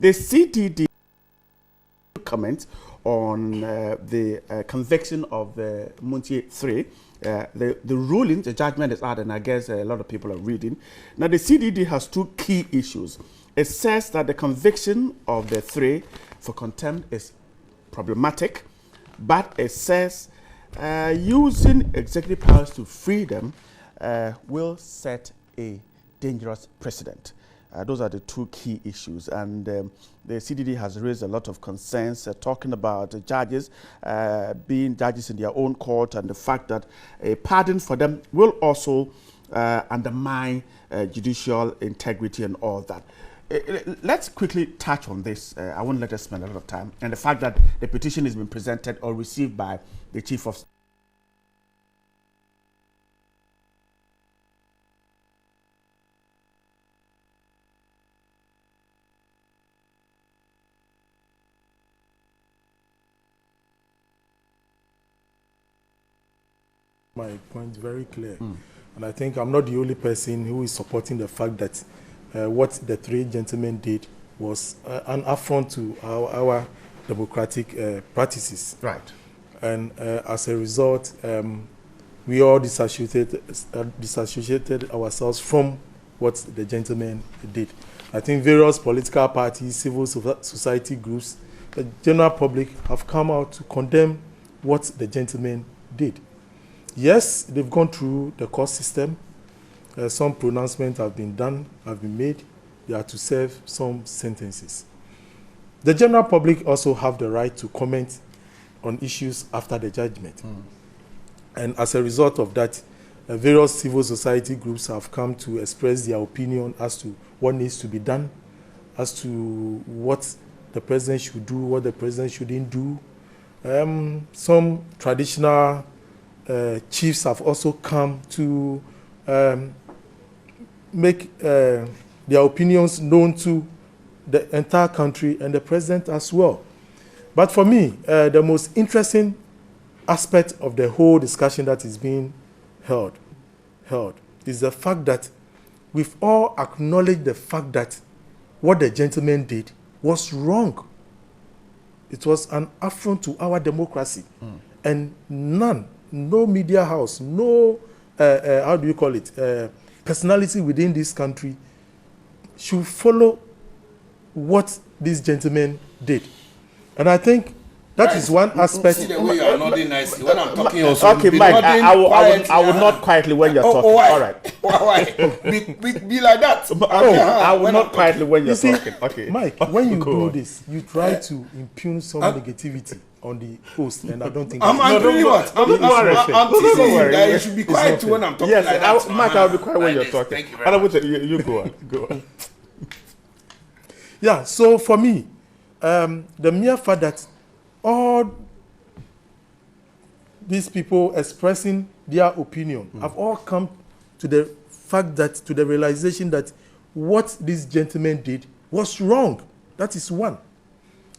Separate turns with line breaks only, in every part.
The CDD comment on the conviction of the Montie 3. The ruling, the judgment is out, and I guess a lot of people are reading. Now, the CDD has two key issues. It says that the conviction of the 3 for contempt is problematic, but it says using executive powers to free them will set a dangerous precedent. Those are the two key issues, and the CDD has raised a lot of concerns talking about the judges being judges in their own court, and the fact that a pardon for them will also undermine judicial integrity and all that. Let's quickly touch on this. I won't let us spend a lot of time, and the fact that the petition has been presented or received by the Chief of
my point very clear. And I think I'm not the only person who is supporting the fact that what the 3 gentlemen did was an affront to our democratic practices.
Right.
And as a result, we all disassociated ourselves from what the gentlemen did. I think various political parties, civil society groups, the general public have come out to condemn what the gentlemen did. Yes, they've gone through the court system. Some pronouncements have been made. They are to serve some sentences. The general public also have the right to comment on issues after the judgment. And as a result of that, various civil society groups have come to express their opinion as to what needs to be done, as to what the president should do, what the president shouldn't do. Some traditional chiefs have also come to make their opinions known to the entire country and the president as well. But for me, the most interesting aspect of the whole discussion that is being held is the fact that we've all acknowledged the fact that what the gentleman did was wrong. It was an affront to our democracy. And no media house, no, how do you call it, personality within this country should follow what these gentlemen did. And I think that is one aspect.
See the way you are nodding nicely when I'm talking also.
Okay, Mike, I will not quietly when you're talking.
Why?
All right.
Why? Be like that.
I will not quietly when you're
see,
talking. Okay.
Mike, when you do this, you try to impugn some negativity on the host, and I don't think
I'm angry. What? I'm teasing you that you should be quiet when I'm talking.
Yes,
like that.
Mike, I'll be quiet when you're talking.
Thank you very much.
You go on. Go on.
Yeah, so for me, the mere fact that all these people expressing their opinion have all come to the fact that, to the realization that what this gentleman did was wrong. That is one.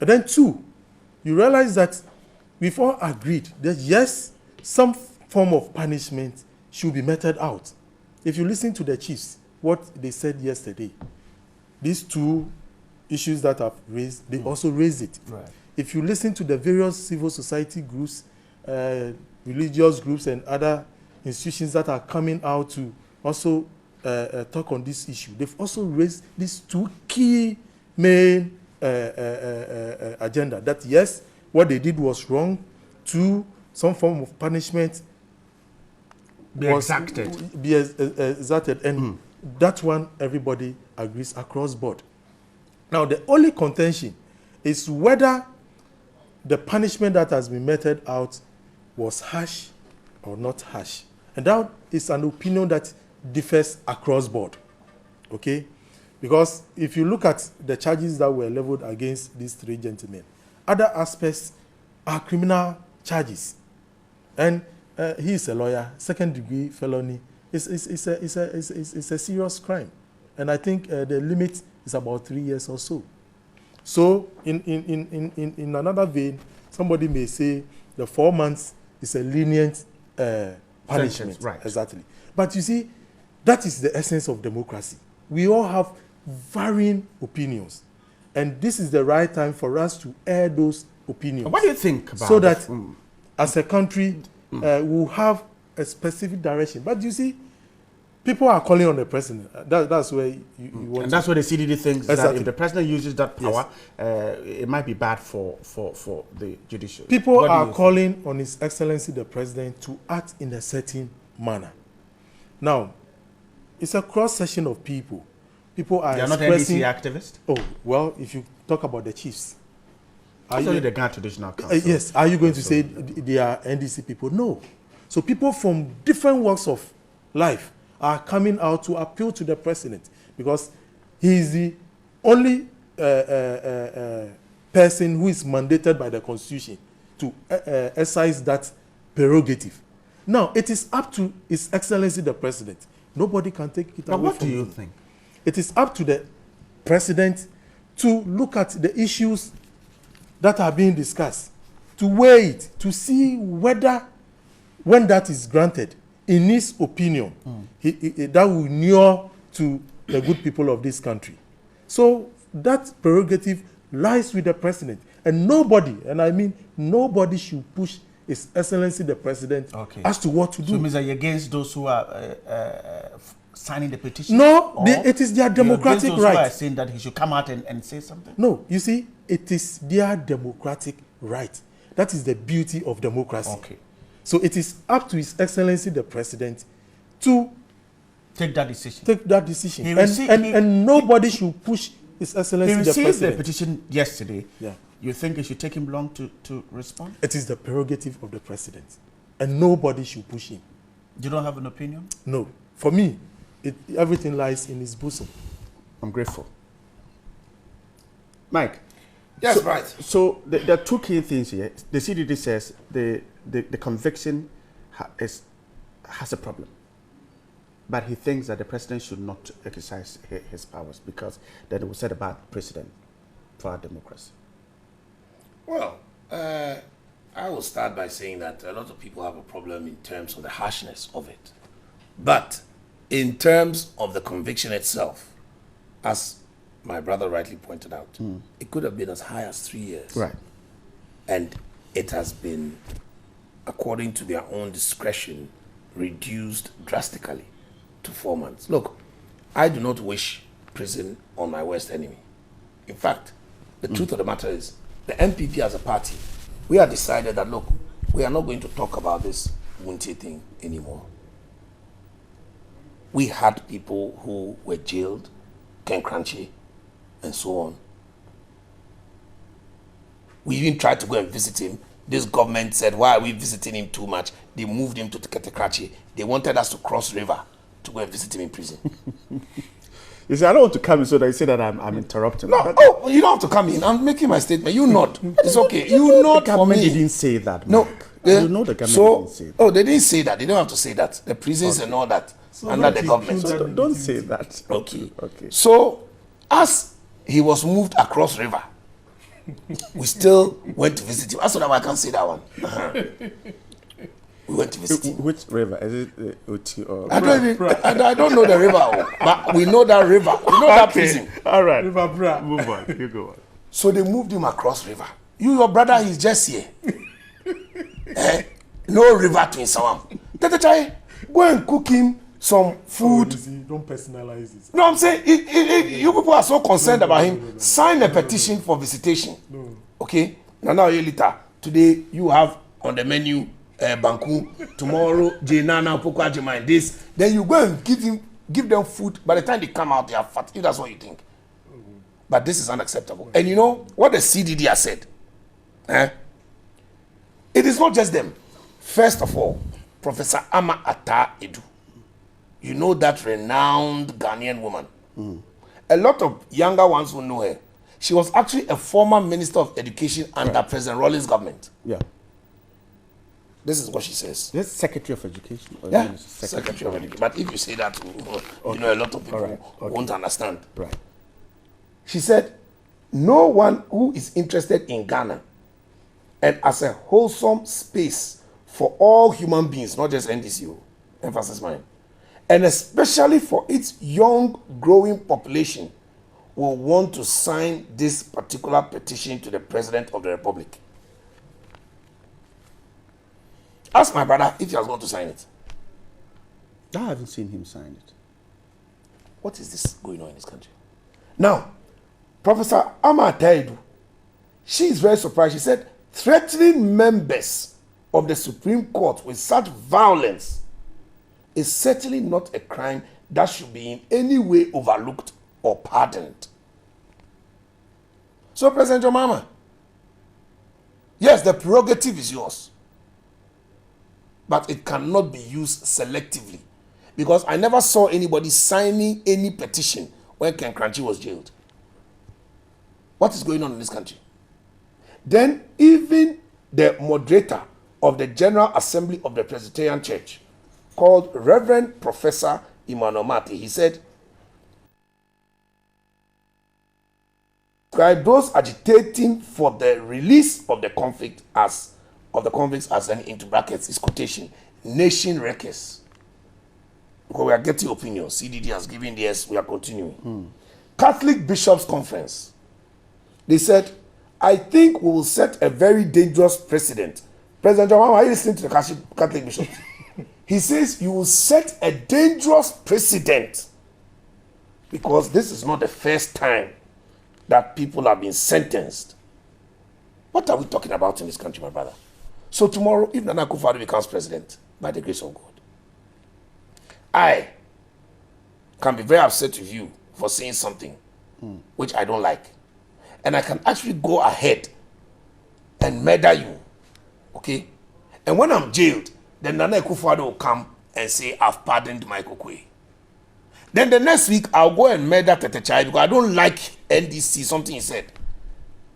And then two, you realize that we've all agreed that yes, some form of punishment should be meted out. If you listen to the chiefs, what they said yesterday, these two issues that I've raised, they also raised it.
Right.
If you listen to the various civil society groups, religious groups, and other institutions that are coming out to also talk on this issue, they've also raised these two key main agenda. That yes, what they did was wrong. Two, some form of punishment was exacted, and that one everybody agrees across board. Now, the only contention is whether the punishment that has been meted out was harsh or not harsh. And that is an opinion that differs across board. Okay? Because if you look at the charges that were leveled against these 3 gentlemen, other aspects are criminal charges. And he is a lawyer, second-degree felony. It's a serious crime. And I think the limit is about 3 years or so. So in another vein, somebody may say the 4 months is a lenient punishment.
Sentence, right.
Exactly. But you see, that is the essence of democracy. We all have varying opinions. And this is the right time for us to air those opinions.
What do you think about
so that as a country, we'll have a specific direction. But you see, people are calling on the president. That's where you want.
And that's where the CDD thinks
exactly.
that if the president uses that power, it might be bad for the judiciary.
People are calling on His Excellency the President to act in a certain manner. Now, it's a cross-section of people. People are expressing...
They are not NDC activists?
Oh, well, if you talk about the chiefs...
That's only the Ghana Traditional Council.
Yes. Are you going to say they are NDC people? No. So people from different walks of life are coming out to appeal to the president because he is the only person who is mandated by the Constitution to exercise that prerogative. Now, it is up to His Excellency the President. Nobody can take it away from him.
What do you think?
It is up to the president to look at the issues that are being discussed, to weigh it, to see whether, when that is granted, in his opinion, that will inure to the good people of this country. So that prerogative lies with the president. And nobody, and I mean nobody, should push His Excellency the President as to what to do.
So means that you're against those who are signing the petition?
No, it is their democratic right.
Who are saying that he should come out and say something?
No, you see, it is their democratic right. That is the beauty of democracy.
Okay.
So it is up to His Excellency the President to
take that decision.
And nobody should push His Excellency the President.
He received the petition yesterday.
Yeah.
You think it should take him long to respond?
It is the prerogative of the president. And nobody should push him.
You don't have an opinion?
No. For me, everything lies in his bosom.
I'm grateful. Mike?
Yes, right.
So there are two key things here. The CDD says the conviction has a problem. But he thinks that the president should not exercise his powers because that it will set a bad precedent for our democracy.
Well, I will start by saying that a lot of people have a problem in terms of the harshness of it. But in terms of the conviction itself, as my brother rightly pointed out, it could have been as high as 3 years.
Right.
And it has been, according to their own discretion, reduced drastically to 4 months. Look, I do not wish prison on my worst enemy. In fact, the truth of the matter is, the MPP as a party, we have decided that, look, we are not going to talk about this Montie thing anymore. We had people who were jailed, Ken Crunchy, and so on. We even tried to go and visit him. This government said, why are we visiting him too much? They moved him to Ketekrachi. They wanted us to cross river to go and visit him in prison.
You see, I don't want to come in so that you say that I'm interrupting.
No, you don't have to come in. I'm making my statement. You nod. It's okay. You nod
for me. The government didn't say that, Mark.
No.
You know the government didn't say that.
Oh, they didn't say that. They don't have to say that. The prisons and all that under the government.
So don't say that.
Okay. So, as he was moved across river, we still went to visit him. That's what I can't say that one. We went to visit him.
Which river? Is it Uti or...
I don't know the river, but we know that river. We know that prison.
All right.
River Bra.
Move on. You go on.
So they moved him across river. Your brother, he's just here. No river to Insawam. Go and cook him some food.
Don't personalize it.
No, I'm saying, you people are so concerned about him. Sign a petition for visitation. Okay? Now, later. Today, you have on the menu Banku. Tomorrow, Jenana, Pokwa, Jemai, this. Then you go and give them food. By the time they come out, they are fat. If that's what you think. But this is unacceptable. And you know what the CDD has said? It is not just them. First of all, Professor Ama Ata Edu. You know that renowned Ghanaian woman. A lot of younger ones will know her. She was actually a former Minister of Education under President Rawlings' government.
Yeah.
This is what she says.
This Secretary of Education.
Yeah, Secretary of Education. But if you say that, you know, a lot of people won't understand.
Right.
She said, no one who is interested in Ghana and as a wholesome space for all human beings, not just NDCO, emphasis mine, and especially for its young, growing population, will want to sign this particular petition to the President of the Republic? Ask my brother if he has going to sign it.
I haven't seen him sign it.
What is this going on in this country? Now, Professor Ama Taidu, she is very surprised. She said, threatening members of the Supreme Court with such violence is certainly not a crime that should be in any way overlooked or pardoned. So, President Jomama, yes, the prerogative is yours, but it cannot be used selectively, because I never saw anybody signing any petition when Ken Kranchi was jailed. What is going on in this country? Then even the moderator of the General Assembly of the Presbyterian Church, called Reverend Professor Emmanuel Montie, he said, describe those agitating for the release of the convicts as and into brackets is quotation, nation wreckers. Because we are getting opinions. CDD has given theirs, we are continuing. Catholic Bishops' Conference, they said, I think we will set a very dangerous precedent. President John, are you listening to the Catholic Bishops? He says you will set a dangerous precedent, because this is not the first time that people have been sentenced. What are we talking about in this country, my brother? So tomorrow, if Nana Akufo-Addo becomes president, by the grace of God, I can be very upset with you for saying something which I don't like. And I can actually go ahead and murder you. Okay? And when I'm jailed, then Nana Akufo-Addo will come and say, I've pardoned Michael Kwe. Then the next week, I'll go and murder Tete Chai because I don't like NDC, something he said.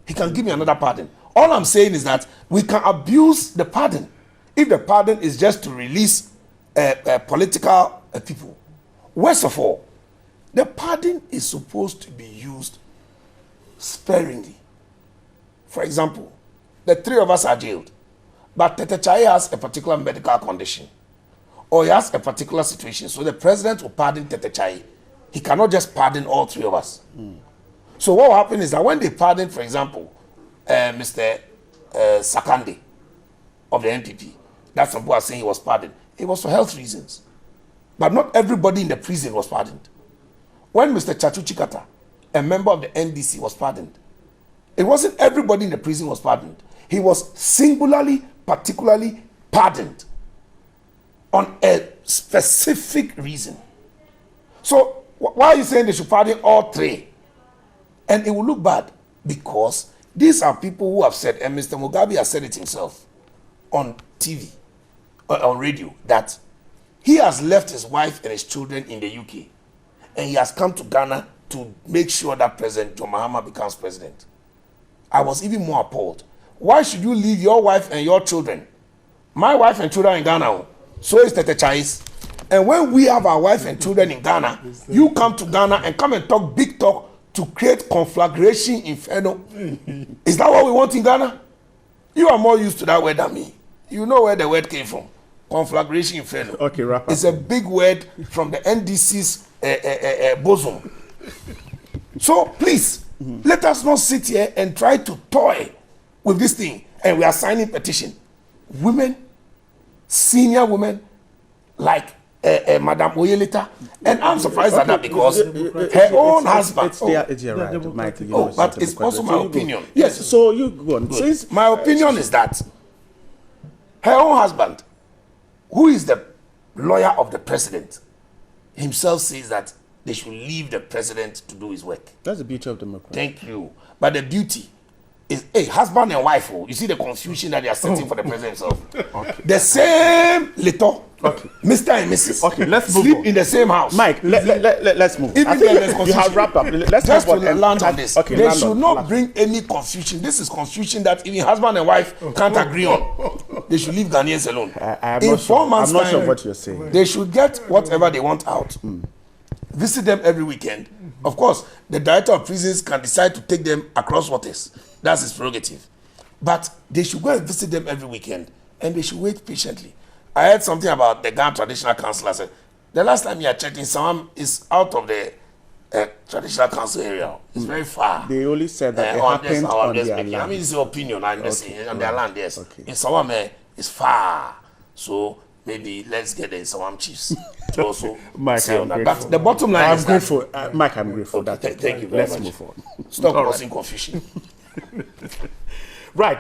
He can give me another pardon. All I'm saying is that we can abuse the pardon if the pardon is just to release political people. Worst of all, the pardon is supposed to be used sparingly. For example, the three of us are jailed, but Tete Chai has a particular medical condition, or he has a particular situation, so the president will pardon Tete Chai. He cannot just pardon all three of us. So what will happen is that when they pardon, for example, Mr. Sakande of the NPP, that some people are saying he was pardoned, it was for health reasons. But not everybody in the prison was pardoned. When Mr. Chachu Chikata, a member of the NDC, was pardoned, it wasn't everybody in the prison was pardoned. He was singularly, particularly pardoned on a specific reason. So why are you saying they should pardon all three? And it will look bad, because these are people who have said, and Mr. Mugabe has said it himself on TV, on radio, that he has left his wife and his children in the UK, and he has come to Ghana to make sure that President John Mahama becomes president. I was even more appalled. Why should you leave your wife and your children? My wife and children in Ghana, so is Tete Chai's. And when we have our wife and children in Ghana, you come to Ghana and come and talk big talk to create conflagration inferno. Is that what we want in Ghana? You are more used to that word than me. You know where the word came from. Conflagration inferno.
Okay, wrap up.
It's a big word from the NDC's bosom. So please, let us not sit here and try to toy with this thing. And we are signing petition. Women, senior women, like Madam Oyelita, and I'm surprised at that, because her own husband. But it's also my opinion.
Yes, so you go on.
Since my opinion is that her own husband, who is the lawyer of the president, himself says that they should leave the president to do his work.
That's the beauty of democracy.
Thank you. But the beauty is, hey, husband and wife, you see the confusion that they are setting for the president himself. Okay. The same little, okay. Mr. and Mrs.
Okay, let's move
sleep
on.
in the same house.
Mike, let's move.
Even then
you have wrapped up. Let's
just to
land
land on this.
Okay,
they should not bring any confusion. This is confusion that even husband and wife can't agree on. They should leave Ghanaians alone. In 4 months'
I'm not
time,
sure what you're saying.
They should get whatever they want out. Visit them every weekend. Of course, the director of prisons can decide to take them across waters. That's his prerogative. But they should go and visit them every weekend, and they should wait patiently. I heard something about the Ghana Traditional Council. I said, the last time you are checking, someone is out of the traditional council area. It's very far.
They only said that it happened on their land.
I mean, it's your opinion. On their land, yes.
Okay.
In Sawam, it's far. So maybe let's get the Sawam chiefs to also
Mike,
say
I'm
on that.
grateful.
But the bottom line is
grateful. Mike, I'm grateful.
Okay,
That's
thank you very
Let's
much.
move on.
Stop causing confusion.
Right.